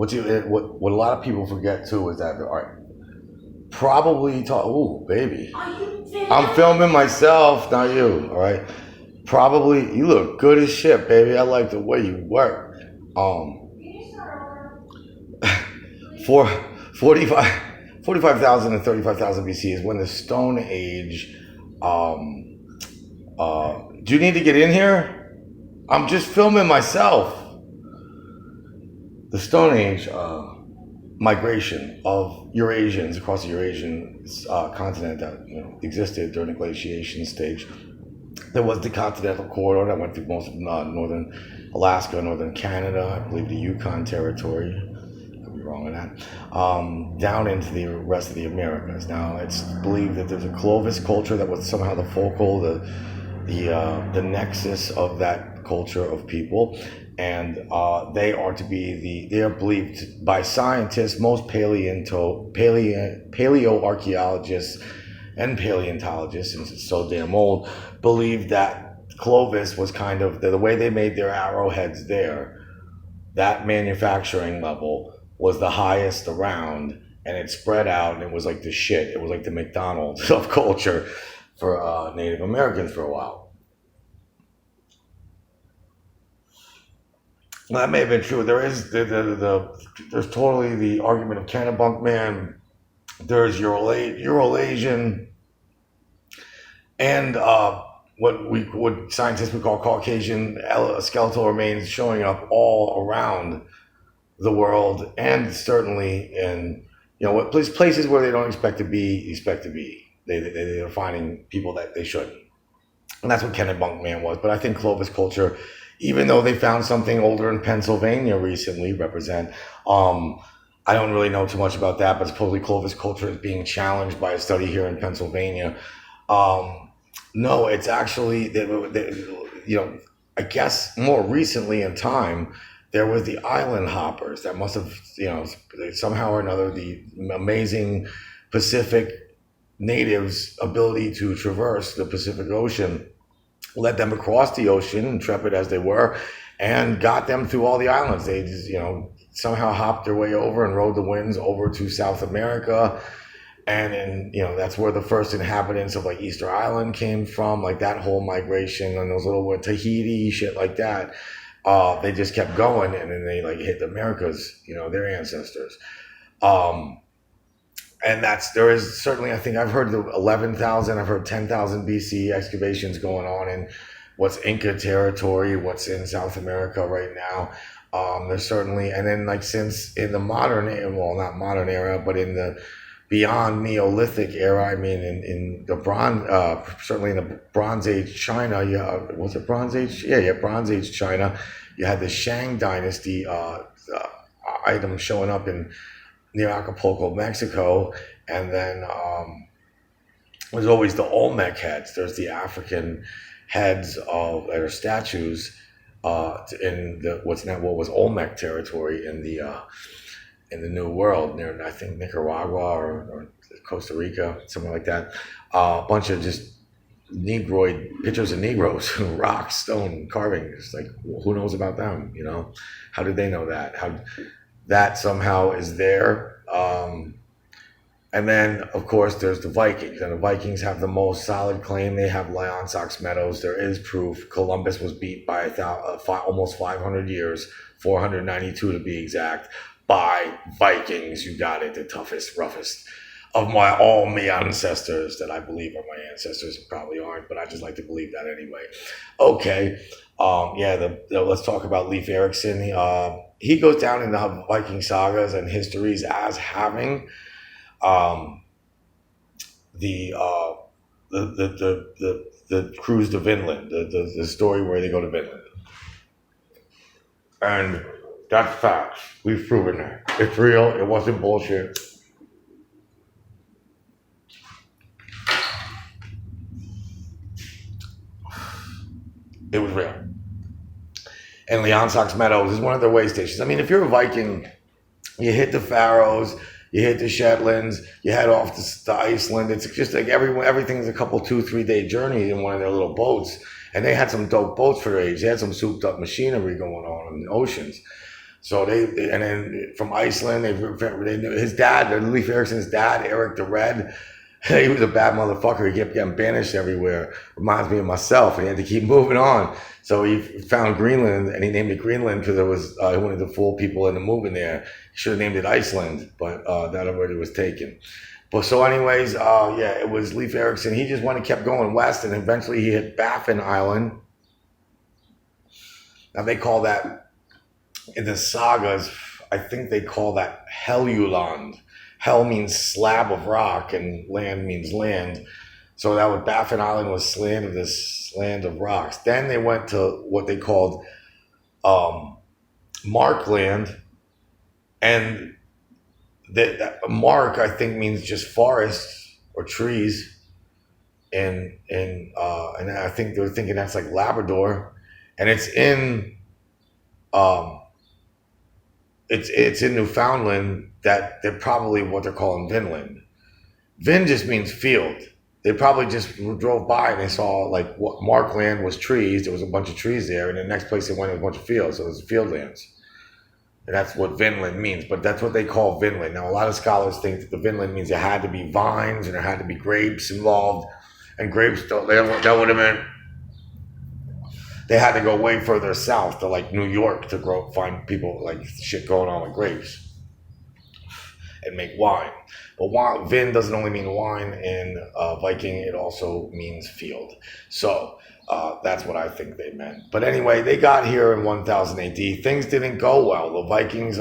what a lot of people forget too is that probably talk. Oh, baby, I'm filming myself, not you. All right. Probably you look good as shit, baby. I like the way you work. For 45 45,000 and 35,000 BC is when the Stone Age. Do you need to get in here? I'm just filming myself. The Stone Age migration of Eurasians across the Eurasian continent that existed during the glaciation stage. There was the continental corridor that went through most of northern Alaska, northern Canada, I believe the Yukon Territory, could be wrong on that, down into the rest of the Americas. Now, it's believed that there's a Colubus culture that was somehow the focal, the nexus of that culture of people, and they are believed by scientists, most paleoarchaeologists and paleontologists, since it's so damn old, believe that Clovis was kind of the way they made their arrowheads there. That manufacturing level was the highest around, and it spread out, and it was like the shit. It was like the McDonald's of culture for Native Americans for a while. Well, that may have been true. There is there's totally the argument of Kennebunk man. There's Eurasian, and what scientists would call Caucasian skeletal remains showing up all around the world, and certainly in what places where they don't expect to be. They're finding people that they shouldn't, and that's what Kennebunk man was. But I think Clovis culture, even though they found something older in Pennsylvania recently, represent. I don't really know too much about that, but supposedly Clovis culture is being challenged by a study here in Pennsylvania. No, it's actually, I guess more recently in time, there was the island hoppers that must have, somehow or another, the amazing Pacific natives' ability to traverse the Pacific Ocean led them across the ocean, intrepid as they were, and got them through all the islands. They just, somehow hopped their way over and rode the winds over to South America. And then, that's where the first inhabitants of like Easter Island came from, like that whole migration and those little Tahiti, shit like that. They just kept going, and then they like hit the Americas, their ancestors. And there is certainly, I think I've heard the 11,000, I've heard 10,000 BC excavations going on in what's Inca territory, what's in South America right now. There's certainly, and then like since in the modern, well, not modern era, but in the beyond Neolithic era, I mean, in the Bronze, certainly in the Bronze Age China, was it Bronze Age? Yeah, Bronze Age China. You had the Shang Dynasty items showing up near Acapulco, Mexico, and then there's always the Olmec heads. There's the African heads that are statues in what was Olmec territory in the New World, near I think Nicaragua or Costa Rica, something like that. A bunch of just Negroid pictures of Negroes, rocks, stone carvings. Like, who knows about them? How did they know that? How that somehow is there. And then, of course, there's the Vikings, and the Vikings have the most solid claim. They have Leonsox Meadows. There is proof. Columbus was beat by almost 500 years, 492 to be exact, by Vikings. You got it, the toughest, roughest of all my ancestors that I believe are my ancestors. Probably aren't, but I just like to believe that anyway. Okay, let's talk about Leif Erikson. He goes down in the Viking sagas and histories as having the cruise to Vinland, the story where they go to Vinland, and that's facts. We've proven that it's real. It wasn't bullshit. It was real. And Leonsox Meadows is one of their way stations. I mean, if you're a Viking, you hit the Faroes, you hit the Shetlands, you head off to Iceland. It's just like everything's a couple 2-3 day journey in one of their little boats. And they had some dope boats for their age. They had some souped up machinery going on in the oceans. So and then from Iceland, they knew his dad, Leif Erikson's dad, Eric the Red. He was a bad motherfucker. He kept getting banished everywhere. Reminds me of myself, and he had to keep moving on. So he found Greenland, and he named it Greenland because he wanted to fool people into moving there. He should have named it Iceland, but that already was taken. But so, anyways, yeah, it was Leif Erikson. He just went and kept going west, and eventually he hit Baffin Island. Now they call that in the sagas. I think they call that Helluland. Hell means slab of rock, and land means land. So that was Baffin Island was this land of rocks. Then they went to what they called Markland, and that Mark I think means just forest or trees, and I think they were thinking that's like Labrador, and it's in it's in Newfoundland. That they're probably what they're calling Vinland. Vin just means field. They probably just drove by and they saw like what Markland was trees. There was a bunch of trees there, and the next place they went was a bunch of fields. So it was field lands. And that's what Vinland means, but that's what they call Vinland. Now, a lot of scholars think that the Vinland means there had to be vines and there had to be grapes involved. And grapes, that would have meant they had to go way further south to like New York to find people like shit going on with grapes and make wine. But vin doesn't only mean wine in Viking, it also means field. So that's what I think they meant. But anyway, they got here in 1000 AD. Things didn't go well. The Vikings,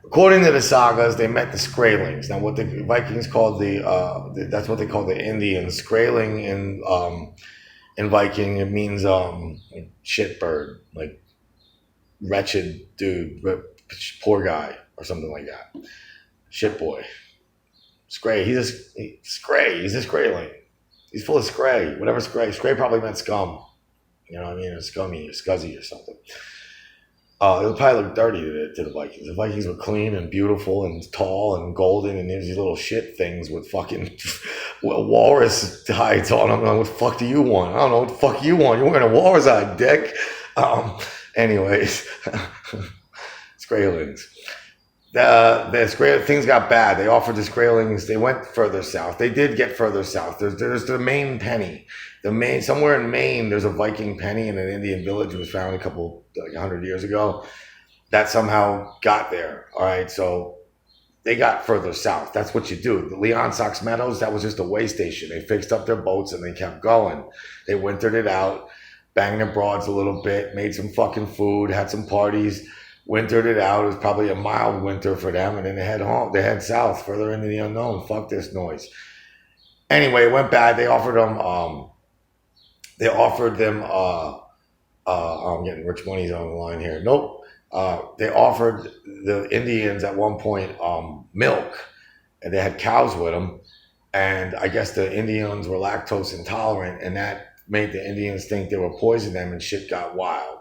according to the sagas, they met the Skraelings. Now, what the Vikings called that's what they call the Indians. Skraeling in Viking, it means shitbird, like wretched dude, poor guy, or something like that. Shit boy. Scray. He's a Skraeling. He's full of scray. Whatever scray. Scray probably meant scum. You know what I mean? Or scummy or scuzzy or something. It would probably look dirty to the Vikings. The Vikings were clean and beautiful and tall and golden, and there's these little shit things with fucking walrus hides on them. What the fuck do you want? I don't know what the fuck you want. You're wearing a walrus hide, dick. Anyways, Skraelings. Things got bad. They offered the Skraelings. They went further south. They did get further south. There's the Maine penny. Somewhere in Maine, there's a Viking penny in an Indian village. It was found like 100 years ago. That somehow got there. All right, so they got further south. That's what you do. The Leon Sox Meadows, that was just a way station. They fixed up their boats and they kept going. They wintered it out, banged their broads a little bit, made some fucking food, had some parties. Wintered it out. It was probably a mild winter for them, and then they head home. They head south, further into the unknown. Fuck this noise. Anyway, it went bad. They offered them. I'm getting rich money's on the line here. Nope. They offered the Indians at one point milk, and they had cows with them. And I guess the Indians were lactose intolerant, and that made the Indians think they were poisoning them, and shit got wild.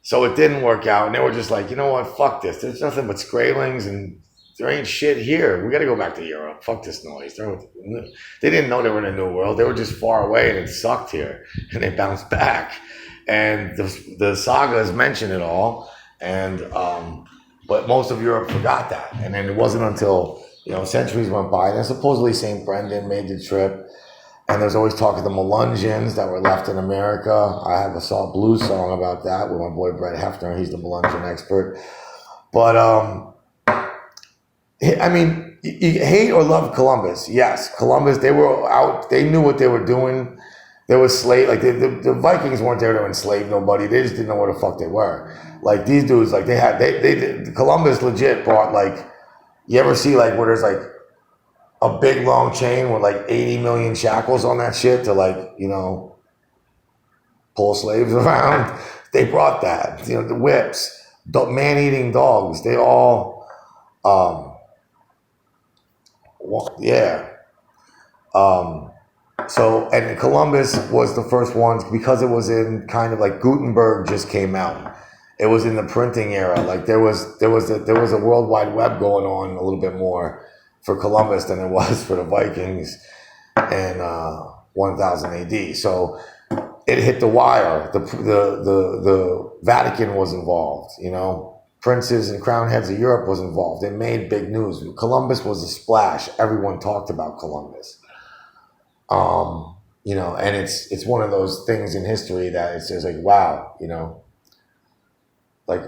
So it didn't work out, and they were just like, you know what, fuck this. There's nothing but Skraelings, and there ain't shit here. We got to go back to Europe. Fuck this noise. They didn't know they were in a new world. They were just far away, and it sucked here, and they bounced back. And the sagas mention it all, and but most of Europe forgot that. And then it wasn't until centuries went by, and then supposedly St. Brendan made the trip. And there's always talk of the Melungeons that were left in America. I have a blues song about that with my boy Brett Hefner. He's the Melungeon expert. But, I mean, you hate or love Columbus. Yes, Columbus, they were out. They knew what they were doing. They were slave. Like, the Vikings weren't there to enslave nobody. They just didn't know where the fuck they were. Like, these dudes, like, Columbus legit brought, like, you ever see, like, where there's, like, a big long chain with like 80 million shackles on that shit to like, pull slaves around. They brought that, the whips, man-eating dogs. They all, yeah. So, and Columbus was the first ones because it was in kind of like Gutenberg just came out. It was in the printing era. Like there was a World Wide Web going on a little bit more for Columbus than it was for the Vikings in 1000 AD. So it hit the wire. The Vatican was involved, princes and crown heads of Europe was involved. They made big news. Columbus was a splash. Everyone talked about Columbus. You know, and it's one of those things in history that it's just like, wow, you know, like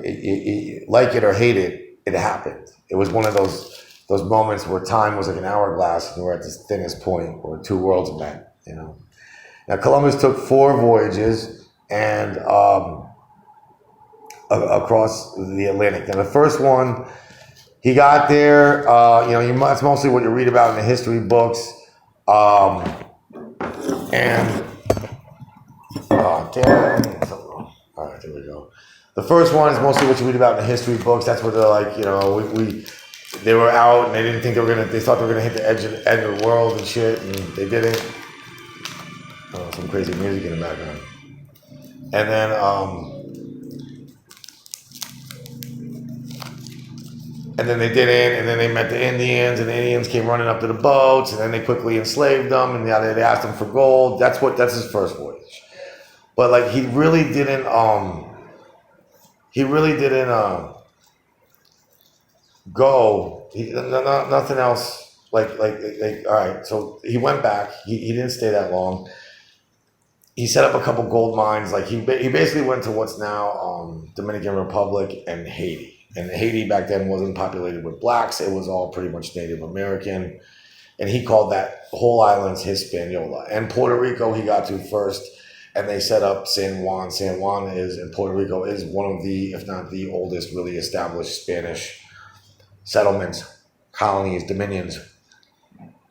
like it or hate it, it happened. It was one of those moments where time was like an hourglass and we're at this thinnest point where two worlds met, you know. Now Columbus took 4 voyages and across the Atlantic. Now the first one, he got there, you know, that's mostly what you read about in the history books. And all right, there we go. The first one is mostly what you read about in the history books. That's where they're like, you know, they were out and they didn't think they thought they were gonna hit the edge of the world and shit, and they didn't. Oh, some crazy music in the background. And then they didn't, and then they met the Indians, and the Indians came running up to the boats, and then they quickly enslaved them, and they asked them for gold. That's his first voyage. But like he really didn't go. Nothing else. Like all right. So he went back. He didn't stay that long. He set up a couple gold mines. Like he basically went to what's now Dominican Republic and Haiti. And Haiti back then wasn't populated with blacks. It was all pretty much Native American. And he called that whole island's Hispaniola. And Puerto Rico he got to first. And they set up San Juan. San Juan in Puerto Rico is one of the, if not the oldest, really established Spanish settlements, colonies, dominions,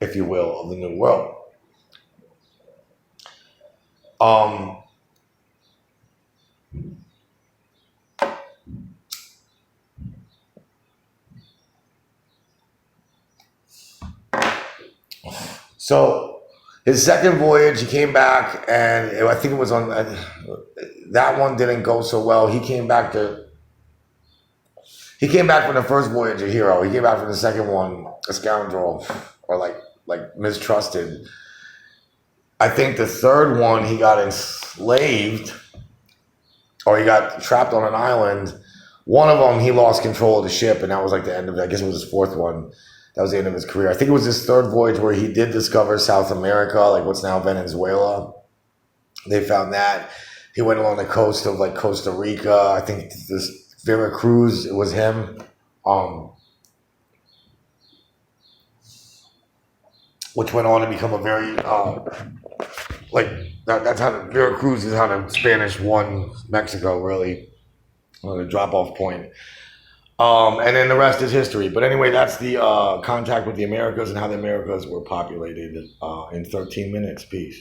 if you will, of the New World. So his second voyage, he came back, and I think it was on that one didn't go so well. He came back from the first voyage a hero. He came back from the second one a scoundrel, or like mistrusted. I think the third one he got enslaved, or he got trapped on an island. One of them he lost control of the ship, and that was like the end of it. I guess it was his fourth one. That was the end of his career. I think it was his third voyage where he did discover South America, like what's now Venezuela. They found that. He went along the coast of like Costa Rica. I think this Veracruz, it was him. Which went on to become a very, that's how Veracruz is how the Spanish won Mexico, really. The drop-off point. And then the rest is history. But anyway, that's the contact with the Americas and how the Americas were populated in 13 minutes. Peace.